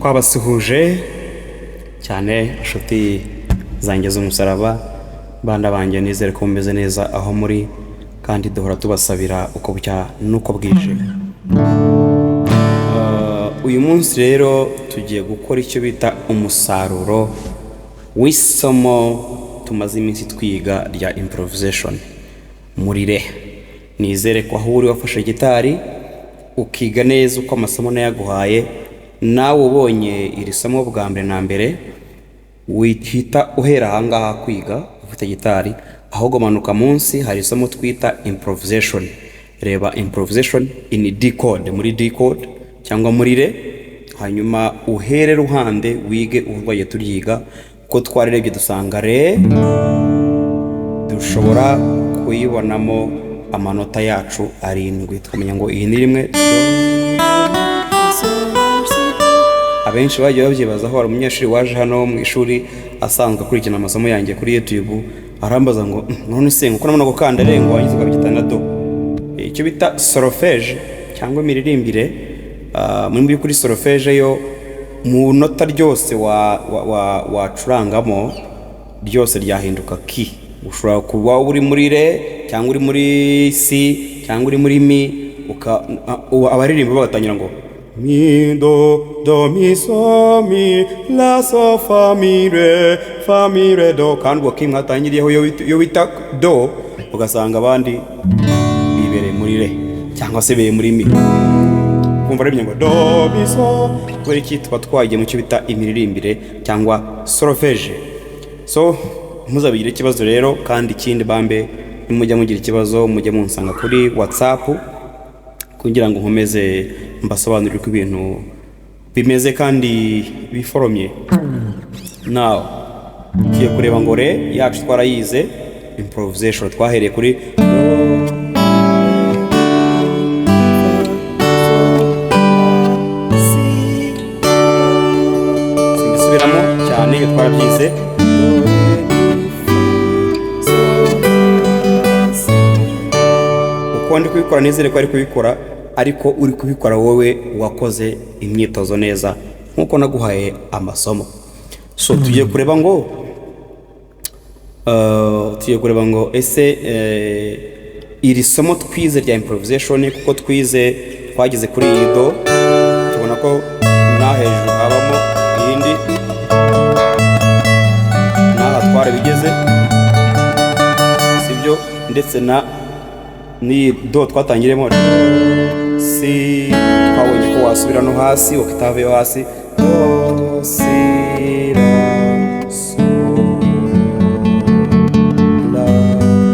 twabasuhuje cyane inshuti zanjye z'umusaraba, banda banjye, nizere ko mumeze neza aho muri, kandi duhora tubasabira uko bucya nuko bwije. Uyu munsi rero tugiye gukora icyo bita umusaruro w'isomo tumaze iminsi twiga rya improvisation muri re. Nizere ko aho uri wafashe gitari ukiga neza uko amasomo nayaguhaye, nawe ubonye iri somo bwa mbere na mbere wihita uhera ahangaha kwiga ufite gitari, ahubwo manuka munsi hari isomo twita improvisation. Reba improvisation in D code, muri D code cyangwa muri re, hanyuma uhere ruhande wige urwaye turyiga ko twarirebye dusanga re dushobora kuyibonamo amanota yacu 7. Tukamenya ngo iyi ni rimwe. Abenshi bagiye babyibazaho, hari umunyeshuri waje hano mu ishuri asanzwe akurikirana amasomo yanjye kuri YouTube, arambaza ngo none se uko nabona gukanda re ngo wangize ukabyita na do. Icyo bita solfège cyangwa imiririmbire, muri kuri solfège yo mu nota ryose wacurangamo ryose ryahinduka ki. Ushobora kuba uri muri re cyangwa uri muri si cyangwa uri muri mi, abaririmba bagatangira ngo mi do do mi so mi la so fa mi re do, kandi ubwo ki mwatangiriyeho yo bita do, ugasanga abandi bibereye muri re cyangwa se beye muri mi, kumva rero ngo do mi so. Kubera iki tuba twagiye mu cyo bita imiririmbire cyangwa solfège. So muzabigire ikibazo rero, kandi ikindi bambe nimujya mugira ikibazo mujye munsanga kuri WhatsApp kugira ngo nkomeze mbasobanurire uko ibintu bimeze kandi biforomye. Now tugiye kureba ngo re yacu twarayize improvisation, twahereye kuri simbisubiramo cyane, iyo twarabyize. Uko ndi kubikora nizere ko ari kubikora, ariko uri kubikora wowe wakoze imyitozo neza nkuko naguhaye amasomo. So tugiye kureba ngo ese iri somo twize rya improvisation, kuko twagize kuri iyi do, tubona ko na hejuru habamo iyindi, naha twarabigeze sibyo, ndetse ni do twatangiremo si, twabonye ko wasubira no hasi octave yo hasi, do si la so la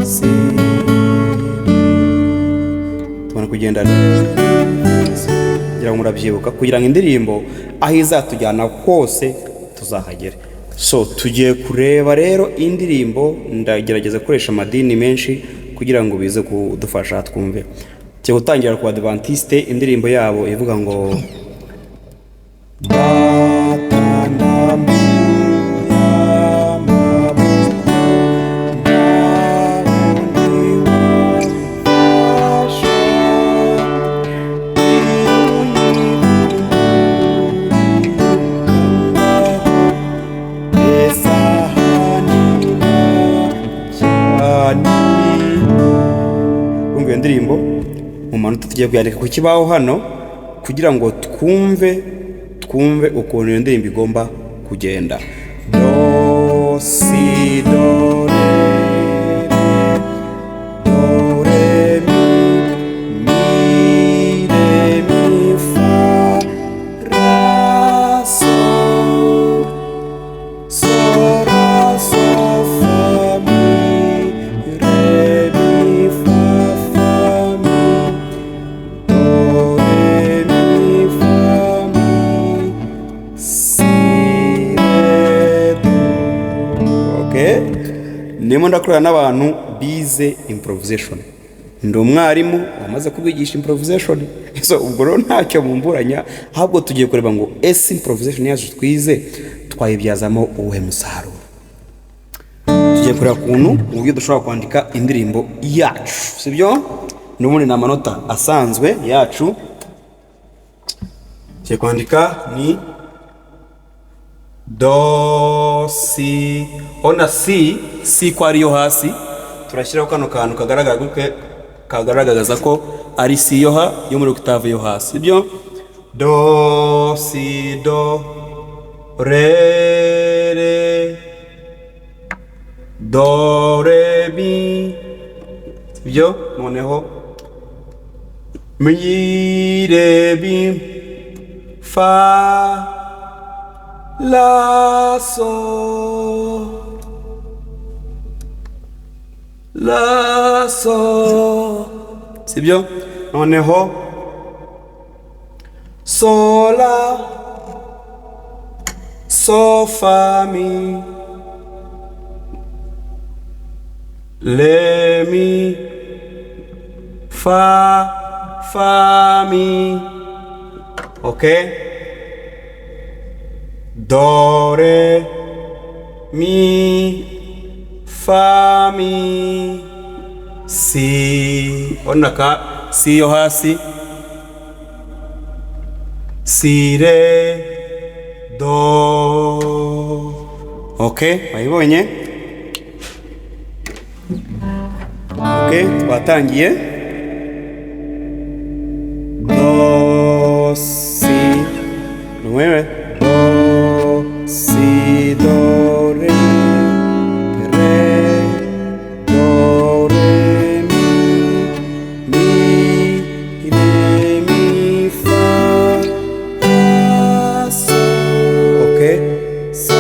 si, tubona kugenda kugira ngo murabyibuka, kugira ngo indirimbo aho izatujyana hose tuzahagere. So tugiye kureba rero indirimbo, ndagerageza gukoresha amadini menshi kugira ngo bize kudufasha twumve. Cyo gutangira ku Adventiste, indirimbo yabo ivuga ngo indirimbo mu manota tugiye kuyandika ku kibaho hano kugira ngo twumve ukuntu iyo ndirimbo igomba kugenda. Do si do re mi fa ra so ra so fa mi re mi fa fa mi do re mi fa mi si re do. Okay, nimo ndakorana n'abantu bize improvisation, ndi umwarimu wamaze kubigisha improvisation. So ubwo rero ntacyo mumburanya, ahubwo tugiye kureba ngo ese improvisation yacu twize twayibyazamo uwuhe musaruro. Tugiye kureba kuntu uburyo dushobora kwandika indirimbo yacu, sibyo? N'ubundi na amanota asanzwe yacu. Tugiye kwandika ni do, si. Ona si ko ari yo hasi, turashyiraho kano kantu kagaragaza ko ari si yo muri octave yo hasi, sibyo? Do, si, do, re, do, re, mi, sibyo? Noneho mi, re, mi, fa, la, so, sibyo? Noneho so, la, so, fa, mi, le, mi, fa, mi, okay? Do, re, mi, fa, mi, si. Ona ka si yo hasi, si, re, do. Okay, wayibonye? Okay, twatangiye. Do, si, nueve. Do, si, do, re, do, re, mi, re, mi, fa, la, so. Okay, so,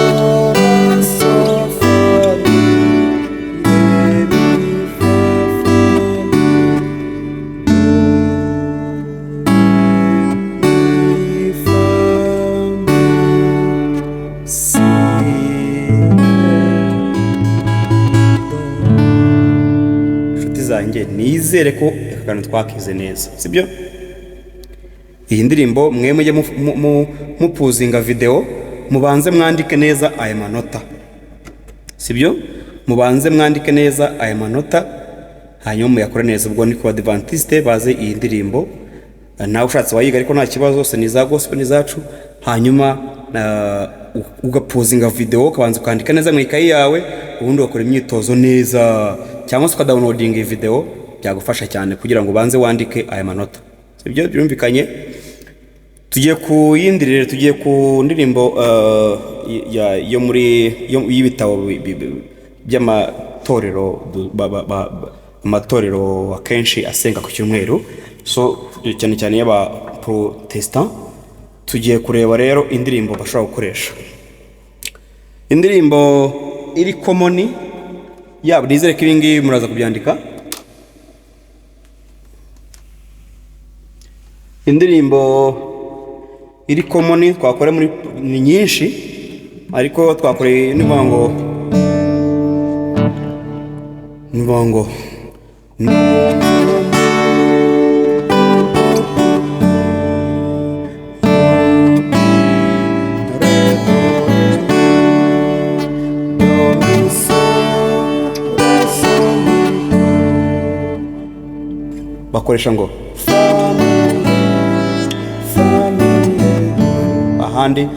la, so, fa, mi, re, mi, fa, mi, fa, si, inshuti zanjye nizere ko aka kantu twakize neza, sibyo? Iyi ndirimbo mwe mujye mupuzinga video, mubanze mwandike neza aya manota, sibyo? Mubanze mwandike neza aya manota, hanyuma muyakore neza. Ubwo ni ku Adventiste baze iyi ndirimbo, nawe ushatse wayiga ariko nta kibazo, zose ni za gospel ni zacu. Hanyuma ugapuzinga video, ukabanza ukandika neza mu ikayi yawe, ubundi ukora imyitozo neza, cyangwa se ukadownloading iyi video, byagufasha cyane kugira ngo ubanze wandike aya manota, sibyo? Byumvikanye? Tugiye ku yindi rero, tugiye ku ndirimbo yo muri y'ibitabo by'amatorero, amatorero akenshi asenga ku cyumweru, so cyane cyane y'aba Protestant. Tugiye kureba rero indirimbo bashobora gukoresha, indirimbo iri common yabo. Nizere ko ibingibi muraza kubyandika. Indirimbo iri common twakore muri ni nyinshi, ariko twakoreye nibango bakoresha ngo ahandi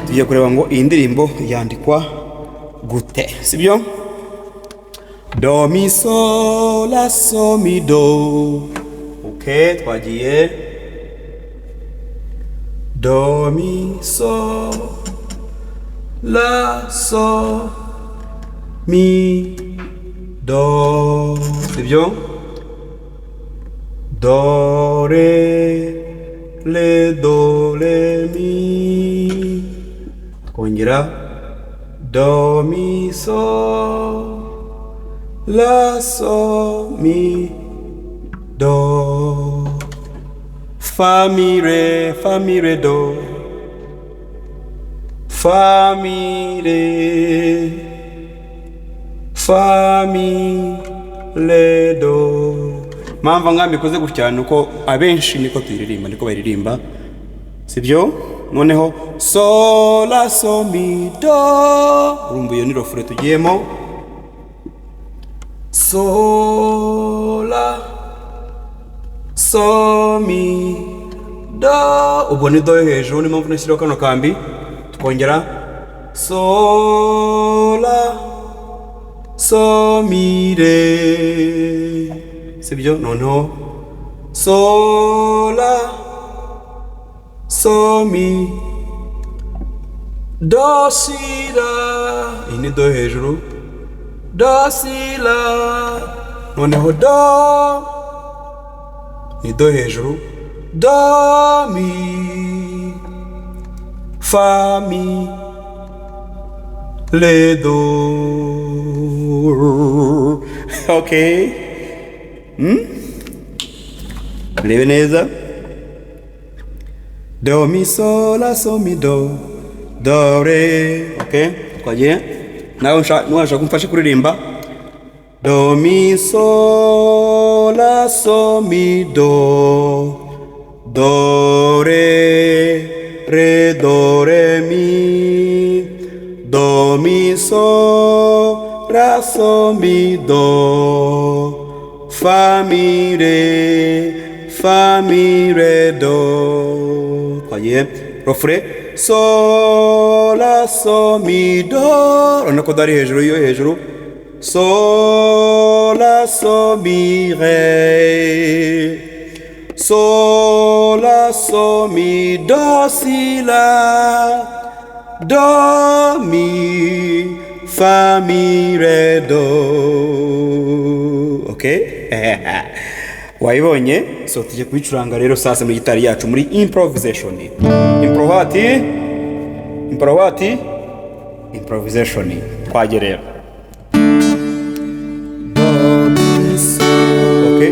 tugiye kureba ngo iyi ndirimbo yandikwa gute, sibyo? Do, mi, so, la, so, mi, do. Okay, twagiye. Do, mi, so, la, so, mi, do, sibyo? Do, re, do, re, mi. Kongera. Do, mi, so, la, so, mi, do. Fa, mi, re, do. fa mi re, fa mi re do. Mpamvu ngambikoze gutya nuko abenshi niko tuyiririmba, niko bayiririmba, sibyo? Noneho so la so mi do, urumva iyo ni refure tugiyemo, so la so mi do, ubwo ni do yo hejuru, ni mpamvu nashyiraho kano kambi, tukongera so la so mi re, sibyo? Noneho so la so mi do si la, iyi ni do yo hejuru, do si la, noneho do ni do hejuru, do mi fa mi le do. Okay, rebe neza, do mi so la so mi do, do re. Okay, kwaje nawe nshaka kumfasha kuririmba, do mi so la so mi do, do re do re mi, do mi so la so mi do, fa mi re do. Kwaje refre, so la so mi do, urabona ko dari hejuru, yo hejuru, so la so mi re, so la so mi do si la, do mi fa mi re do. Okay? Wayibonye? So tujye kubicuranga rero sasa muri gitari yacu muri improvisation. Improvisation. Twagerera. Okay?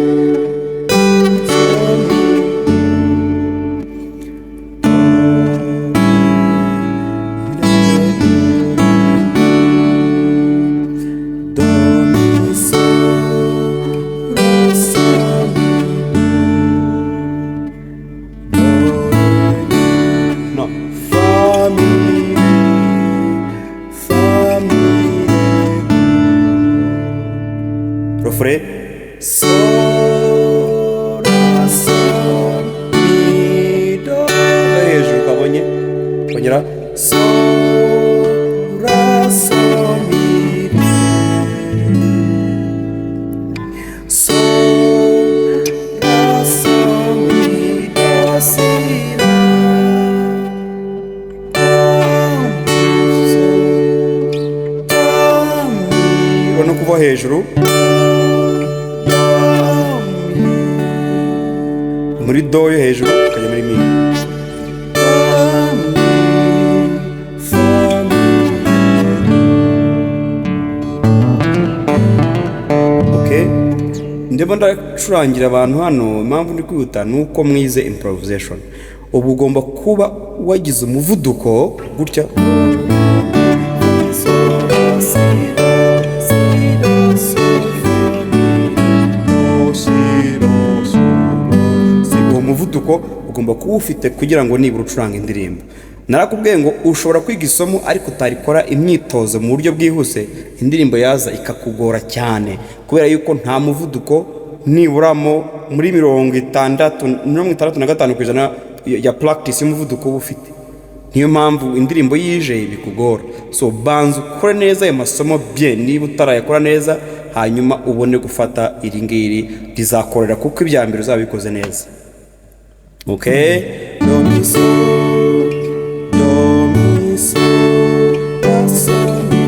Refre, so la so mi do, hejuru kabonye, kongera so la so mi re, so la so mi do si la, do mi, urabona kuva hejuru muri do yo hejuru ukajya muri mi. Okay, ndimo ndacurangira abantu hano, impamvu ndi kwihuta nuko mwize improvisation. Ubu ugomba kuba wagize umuvuduko gutya, umuvuduko ugomba kuba ufite kugira ngo nibura ucuranga indirimbo. Narakubwiye ngo ushobora kwiga isomo ariko utarikora imyitozo mu buryo bwihuse, indirimbo yaza ikakugora cyane kubera yuko nta muvuduko niburamo muri 65% ya practice y'umuvuduko uba ufite. Niyo mpamvu indirimbo yije bikugora. So banza ukore neza ayo masomo bien, niba utarayakora neza hanyuma ubone gufata iri ngiri rizakorera kuko ibya mbere uzabikoze neza. Okay, do mi so la so mi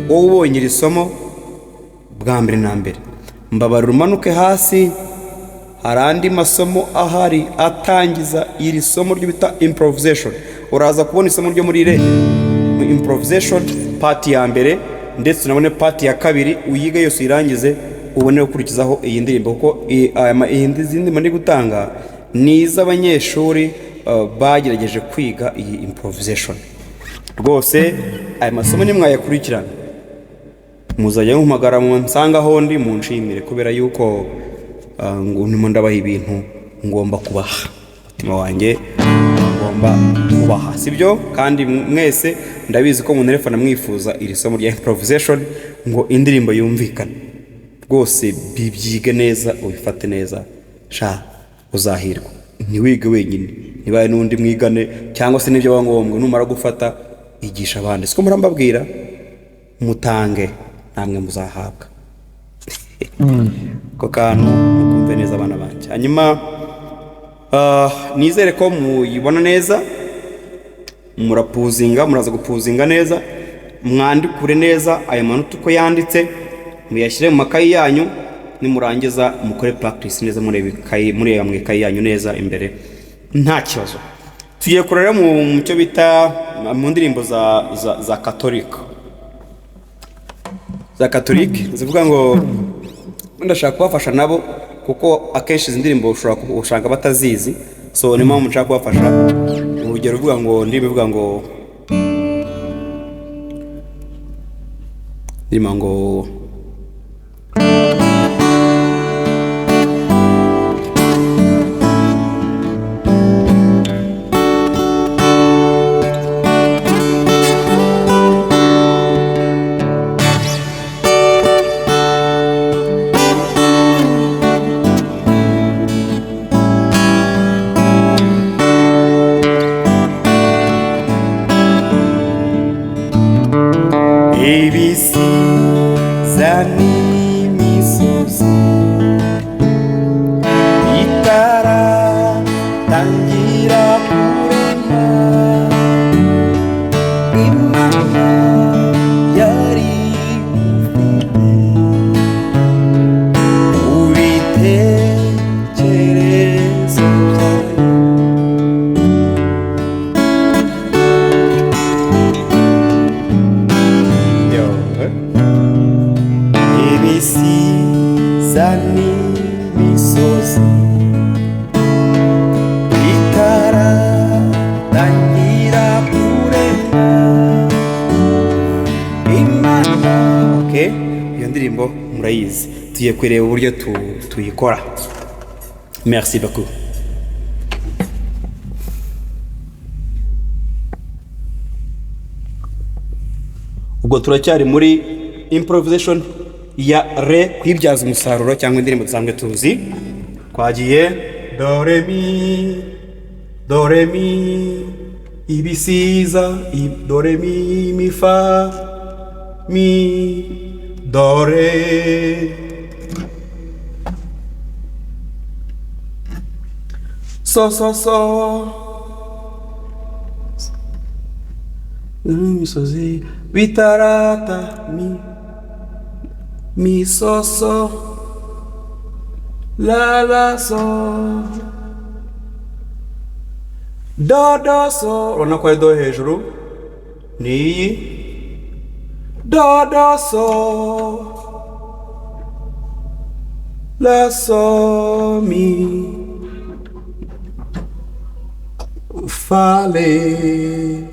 do. Ubonye iri somo bwa mbere na mbere, mbabarira umanuke hasi, hari andi masomo ahari atangiza iri somo ryo bita improvisation. Uraza kubona isomo ryo muri re improvisation part ya mbere, ndetse unabone part ya kabiri, uyiga yose irangize ubone gukurikizaho iyi ndirimbo, kuko iyi ndirimbo ndi gutanga ni iz'abanyeshuri bagerageje kwiga iyi improvisation. rwose aya masomo nimwayakurikirana muzajya muhamagara mu nsanga aho ndi munshimire, kubera yuko ndimo ndabaha ibintu ngomba kubaha, umutima wanjye ngomba kubaha, sibyo? kandi mwese ndabizi ko munterefona mwifuza iri somo rya improvisation ngo indirimbo yumvikane, rwose bibyige neza ubifate neza, sha uzahirwa. Ntiwige wenyine, nibaye n'undi mwigane, cyangwa se n'ibyo ngombwa numara gufata igisha abandi, siko murambabwira mutange namwe muzahabwa. Ko kantu mukumve neza abana banjye. Hanyuma nizere ko muyibona neza, muraza gupuzinga neza, mwandikure neza aya manota uko yanditse, muyashyire mu makayi yanyu, nimurangiza mukore practice neza, mureba mu ikayi yanyu neza imbere nta kibazo. Tugiye kurera mu cyo bita mu ndirimbo za Catholic zivuga ngo ndashaka kubafasha nabo, kuko akenshi izi ndirimbo ushaka batazizi, so ni mpamvu nshaka kubafasha. Urugero uvuga ngo ndibivuga ngo ndimo ngo murayizi. Tugiye kureba uburyo tuyikora. Merci beaucoup. Ubwo turacyari muri improvisation ya re, kwibyaza umusaruro cyangwa indirimbo dusanzwe tuzi. Twagiye do re mi ibisiza, do re mi fa mi do re, so misozi bitarata mi so la so do so. Urabona ko ari do hejuru, ni do so la so mi fa le,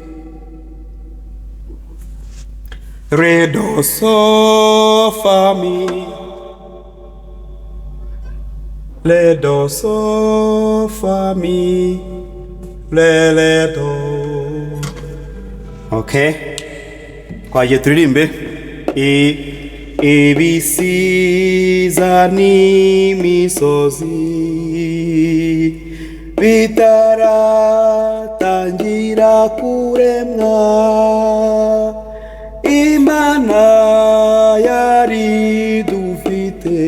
re do so fa mi, le do so fa mi, le do. Okay, kwaje turirimbe ibisiza n'imisozi bitaratangira kuremwa, Imana yari dufite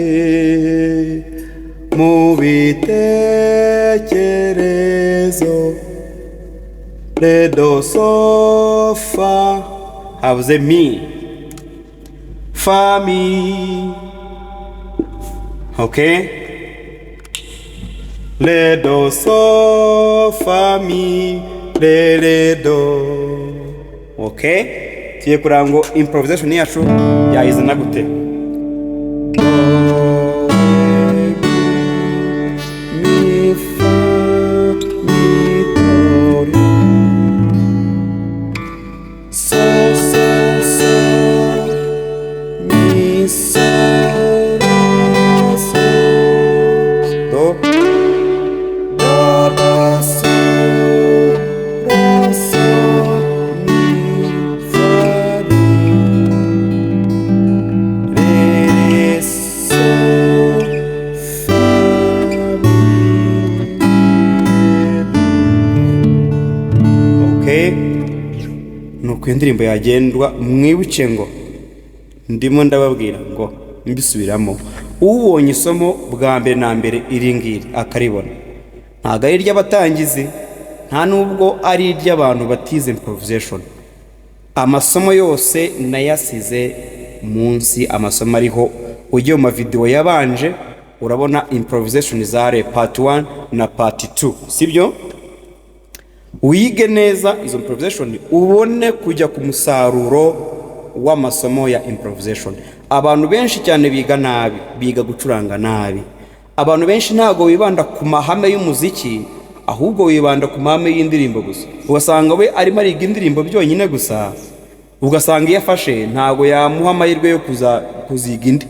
mu bitekerezo. Le do so fa, habuze mi, fa mi. Okay, le do so fa mi, le do. Okay, tugiye kureba ngo improvisation yacu yayizana gute. nuko iyo ndirimbo yagendwa mwibuke ngo ndimo ndababwira ngo mbisubiramo, ubonye isomo bwa mbere na mbere iri ngiri akaribona ntabwo ari iry'abatangizi, nta nubwo ari iry'abantu batize improvisation. Amasomo yose nayasize munsi, amasomo ariho ugiye mu mavideo yabanje urabona improvisation zare part 1 na part 2, sibyo? Wige neza izo improvisation ubone kujya ku musaruro w'amasomo ya improvisation. Abantu benshi cyane biga nabi, biga gucuranga nabi. Abantu benshi ntago wibanda ku mahame y'umuziki, ahubwo wibanda ku mahame y'indirimbo gusa. Ugasanga we arimo ariga indirimbo byonyine gusa, ugasanga iyo afashe ntago yamuha amahirwe yo kuziga indi.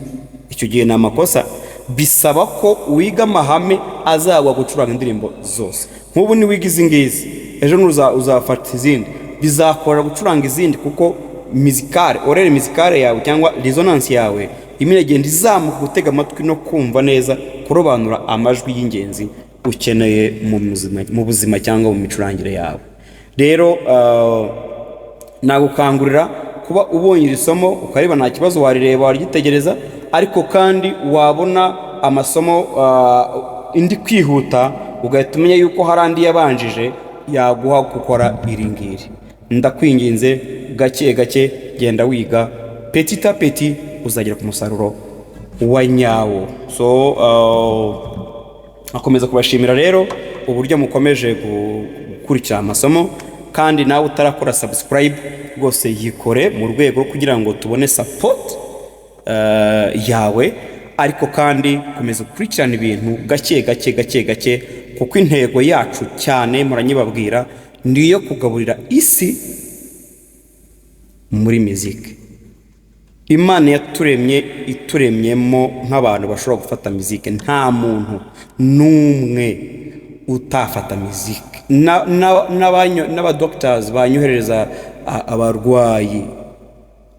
Icyo gihe ni amakosa. Bisaba ko wiga amahame azagwa gucuranga indirimbo zose. Nk'ubu ni wiga izi ngizi, ejo uzafata izindi, bizakora gucuranga izindi kuko musicale, orere musicale yawe cyangwa resonance yawe iminegenda izamuka gutega amatwi no kumva neza, kurobanura amajwi y'ingenzi ukeneye mu buzima cyangwa mu micurangire yawe. Rero nagukangurira kuba ubonye iri somo ukareba nta kibazo warireba warigitegereza, ariko kandi wabona amasomo indi kwihuta ugahita umenya yuko hari andi yabanjije yaguha gukora iri ngiri. Ndakwinginze gake gake genda wiga petit à petit uzagera ku musaruro wa nyawo. So akomeza kubashimira rero uburyo mukomeje gukurikira amasomo, kandi nawe utarakora subscribe rwose yikore mu rwego kugira ngo tubone support yawe, ariko kandi komeza gukurikirana ibintu gake gake kuko intego yacu cyane muranyibabwira ndiyo kugaburira isi muri muziki. Imana yaturemye ituremyemo nk'abantu bashobora gufata muziki, nta muntu n'umwe utafata muziki. N'abadoctors banyohereza abarwayi,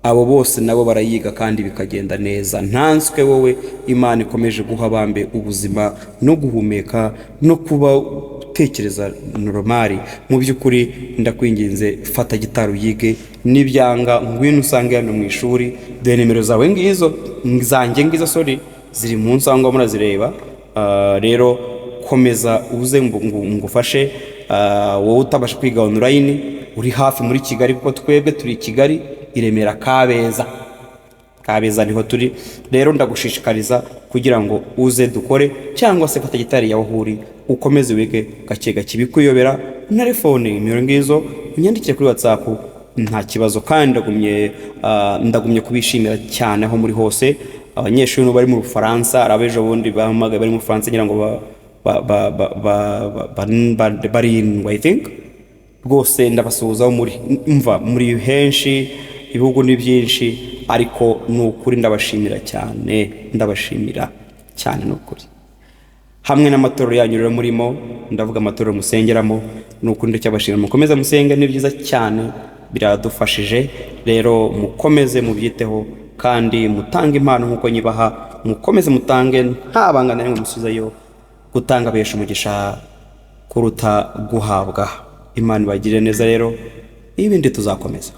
abo bose nabo barayiga kandi bikagenda neza. Ntanswe wowe Imana ikomeje guha bambe ubuzima no guhumeka no kuba utekereza normali. Mu by'ukuri ndakwinginze fata gitari yige, nibyanga ngwino usange hano mu ishuri, de nimero zawe ngizo zanjye ngizo sorry ziri munsi aho murazireba. Rero komeza uze ngufashe. Wowe utabasha kwiga online uri hafi muri Kigali, kuko twebwe turi Kigali i Remera Kabeza niho turi. Rero ndagushishikariza kugira ngo uze dukore, cyangwa se fata gitari yawe huri ukomeze wige gake gake bikuyobera na telefone nimero ngizo unyandikire kuri WhatsApp nta kibazo. Kandi ndagumye kubishimira cyane aho muri hose. Abanyeshuri bari mu Faransa, arabejo bundi bahamagaye bari mu France ngira ngo barindwi I think. Rwose ndabasuhuza muri henshi, ibihugu ni byinshi, ariko nukuri ndabashimira cyane nukuri. Hamwe n'amatorero yanyu rero murimo, ndavuga amatorero musengeramo, nukuri ndacyabashimira. Mukomeze musenge, ni byiza cyane, biradufashije. Rero mukomeze mubyiteho kandi mutange impano nkuko nyibaha, mukomeze mutange nta bangana rimwe musubizayo. Gutanga besha umugisha kuruta guhabwa. Imana ibagire neza rero, ibindi tuzakomeza.